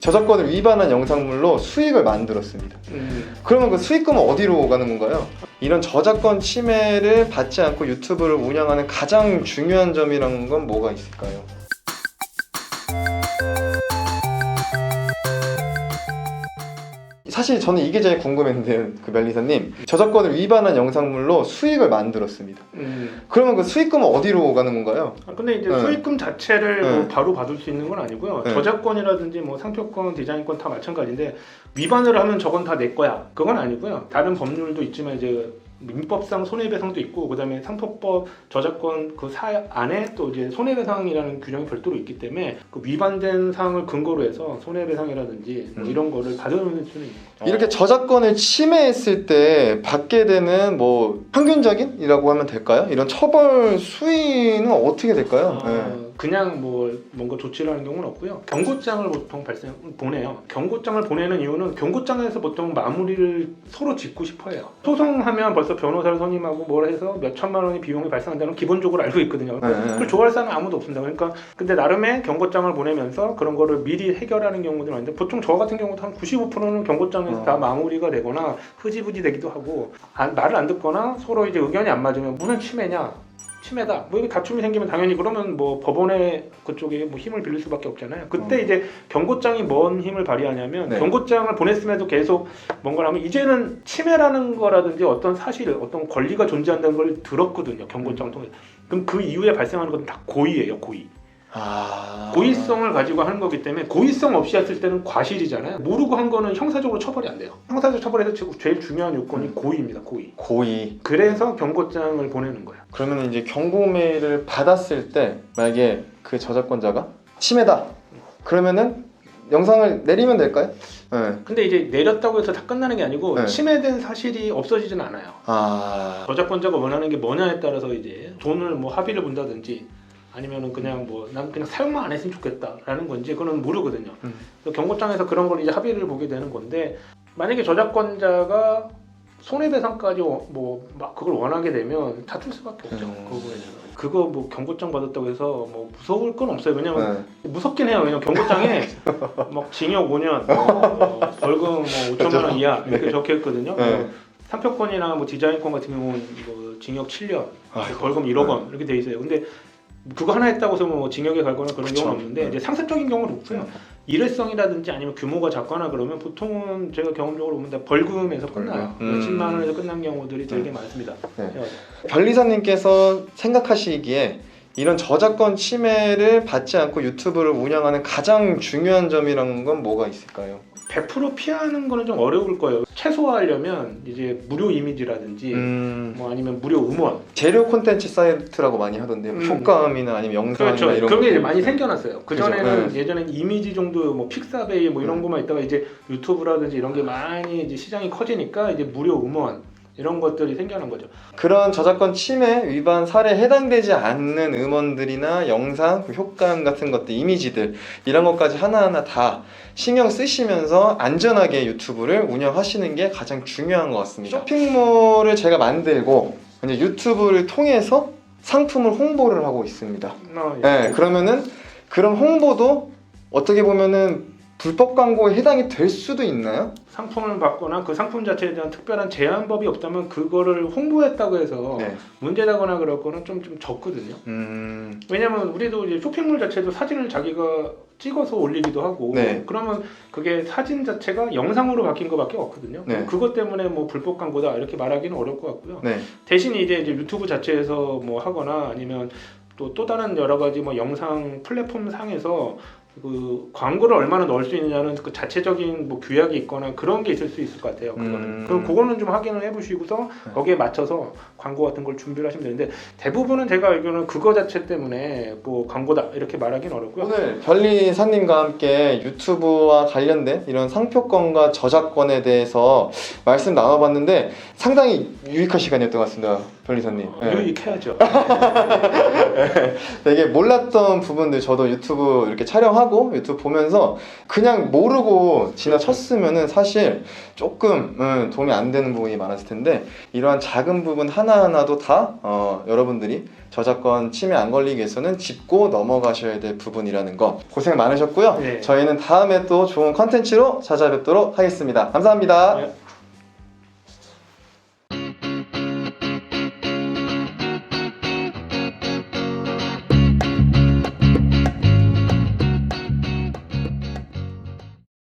저작권을 위반한 영상물로 수익을 만들었습니다. 그러면 그 수익금은 어디로 가는 건가요? 이런 저작권 침해를 받지 않고 유튜브를 운영하는 가장 중요한 점이라는 건 뭐가 있을까요? 사실 저는 이게 제일 궁금했는데요, 그 멜리사님. 저작권을 위반한 영상물로 수익을 만들었습니다. 그러면 그 수익금은 어디로 가는 건가요? 근데 이제 수익금 자체를 뭐 바로 받을 수 있는 건 아니고요. 저작권이라든지 뭐 상표권, 디자인권 다 마찬가지인데 위반을 하면 저건 다 내 거야. 그건 아니고요. 다른 법률도 있지만 이제 민법상 손해배상도 있고 그다음에 상표법 저작권 그 사 안에 또 이제 손해배상이라는 규정이 별도로 있기 때문에 그 위반된 사항을 근거로 해서 손해배상이라든지 뭐 이런 거를 받을 수는 있는 거죠. 이렇게 저작권을 침해했을 때 받게 되는 뭐 평균적인이라고 하면 될까요? 이런 처벌 수위는 어떻게 될까요? 그냥 뭐 뭔가 조치를 하는 경우는 없고요. 경고장을 보통 보내요. 경고장을 보내는 이유는 경고장에서 보통 마무리를 서로 짓고 싶어해요. 소송하면 벌써 변호사를 선임하고 뭘 해서 몇 천만 원의 비용이 발생한다는 기본적으로 알고 있거든요. 그걸 좋아할 사람은 아무도 없습니다. 그러니까 근데 나름의 경고장을 보내면서 그런 거를 미리 해결하는 경우들이 많은데 보통 저 같은 경우도 한 95%는 경고장에서 다 마무리가 되거나 흐지부지 되기도 하고 말을 안 듣거나 서로 이제 의견이 안 맞으면 무슨 침해냐? 침해다. 뭐 이게 다툼이 생기면 당연히 그러면 뭐 법원에 그쪽에 뭐 힘을 빌릴 수밖에 없잖아요. 그때 이제 경고장이 뭔 힘을 발휘하냐면 경고장을 보냈음에도 계속 뭔가를 하면 이제는 침해라는 거라든지 어떤 사실, 어떤 권리가 존재한다는 걸 들었거든요. 경고장을 통해서. 그럼 그 이후에 발생하는 건 다 고의예요. 고의. 고의성을 가지고 하는 거기 때문에 고의성 없이 했을 때는 과실이잖아요. 모르고 한 거는 형사적으로 처벌이 안 돼요. 형사적 처벌에서 제일 중요한 요건이 고의입니다. 고의. 그래서 경고장을 보내는 거예요. 그러면 이제 경고 메일을 받았을 때 만약에 그 저작권자가 침해다. 그러면은 영상을 내리면 될까요? 근데 이제 내렸다고 해서 다 끝나는 게 아니고 침해된 사실이 없어지진 않아요. 저작권자가 원하는 게 뭐냐에 따라서 이제 돈을 뭐 합의를 본다든지 아니면은 그냥 뭐 난 그냥 사용만 안 했으면 좋겠다라는 건지 그건 모르거든요. 그래서 경고장에서 그런 걸 이제 합의를 보게 되는 건데 만약에 저작권자가 손해배상까지 뭐 막 그걸 원하게 되면 다툴 수밖에 없죠. 그 부분에는. 그거 뭐 경고장 받았다고 해서 뭐 무서울 건 없어요. 왜냐면 무섭긴 해요. 왜냐면 경고장에 막 징역 5년, 벌금 뭐 5천만 원 이하 이렇게 적혀 있거든요. 상표권이나 뭐 디자인권 같은 경우는 뭐 징역 7년, 벌금 1억 원 이렇게 돼 있어요. 근데 그거 하나 했다고 해서 뭐 징역에 갈거나 그런 경우는 없는데 이제 상습적인 경우는 없고요. 일회성이라든지 아니면 규모가 작거나 그러면 보통은 제가 경험적으로 보면 다 벌금에서 끝나요. 몇십만 원에서 끝난 경우들이 되게 많습니다. 변리사님께서 생각하시기에 이런 저작권 침해를 받지 않고 유튜브를 운영하는 가장 중요한 점이라는 건 뭐가 있을까요? 100% 피하는 거는 좀 어려울 거예요. 최소화하려면 이제 무료 이미지라든지 뭐 아니면 무료 음원 재료 콘텐츠 사이트라고 많이 하던데요. 효과음이나 아니면 영상이나 그렇죠. 이런 그런 게 것들. 이제 많이 생겨났어요. 그전에는 예전엔 이미지 정도 뭐 픽사베이 뭐 이런 것만 있다가 이제 유튜브라든지 이런 게 많이 이제 시장이 커지니까 이제 무료 음원 이런 것들이 생겨난 거죠. 그런 저작권 침해 위반 사례에 해당되지 않는 음원들이나 영상, 효과음 같은 것들, 이미지들 이런 것까지 하나하나 다 신경 쓰시면서 안전하게 유튜브를 운영하시는 게 가장 중요한 것 같습니다. 쇼핑몰을 제가 만들고 이제 유튜브를 통해서 상품을 홍보를 하고 있습니다. 그러면은 그런 홍보도 어떻게 보면은 불법 광고에 해당이 될 수도 있나요? 상품을 받거나 그 상품 자체에 대한 특별한 제한법이 없다면 그거를 홍보했다고 해서 문제되거나 그럴 거는 좀 적거든요. 왜냐면 우리도 이제 쇼핑몰 자체도 사진을 자기가 찍어서 올리기도 하고 그러면 그게 사진 자체가 영상으로 바뀐 거밖에 없거든요. 그것 때문에 뭐 불법 광고다 이렇게 말하기는 어려울 것 같고요. 대신 이제 유튜브 자체에서 뭐 하거나 아니면 또 다른 여러 가지 뭐 영상 플랫폼 상에서 그 광고를 얼마나 넣을 수 있느냐는 그 자체적인 뭐 규약이 있거나 그런 게 있을 수 있을 것 같아요. 그럼 그거는 좀 확인을 해보시고서 거기에 맞춰서 광고 같은 걸 준비를 하시면 되는데 대부분은 제가 알기로는 그거 자체 때문에 뭐 광고다 이렇게 말하기는 어렵고요. 오늘 변리사님과 함께 유튜브와 관련된 이런 상표권과 저작권에 대해서 말씀 나눠봤는데 상당히 유익한 시간이었던 것 같습니다. 변리사님. 유익해야죠. 되게 몰랐던 부분들 저도 유튜브 이렇게 촬영하고 하고 유튜브 보면서 그냥 모르고 지나쳤으면은 사실 조금 도움이 안 되는 부분이 많았을 텐데, 이러한 작은 부분 하나하나도 다 여러분들이 저작권 침해 안 걸리기 위해서는 짚고 넘어가셔야 될 부분이라는 거, 고생 많으셨고요. 네. 저희는 다음에 또 좋은 컨텐츠로 찾아뵙도록 하겠습니다. 감사합니다. 네.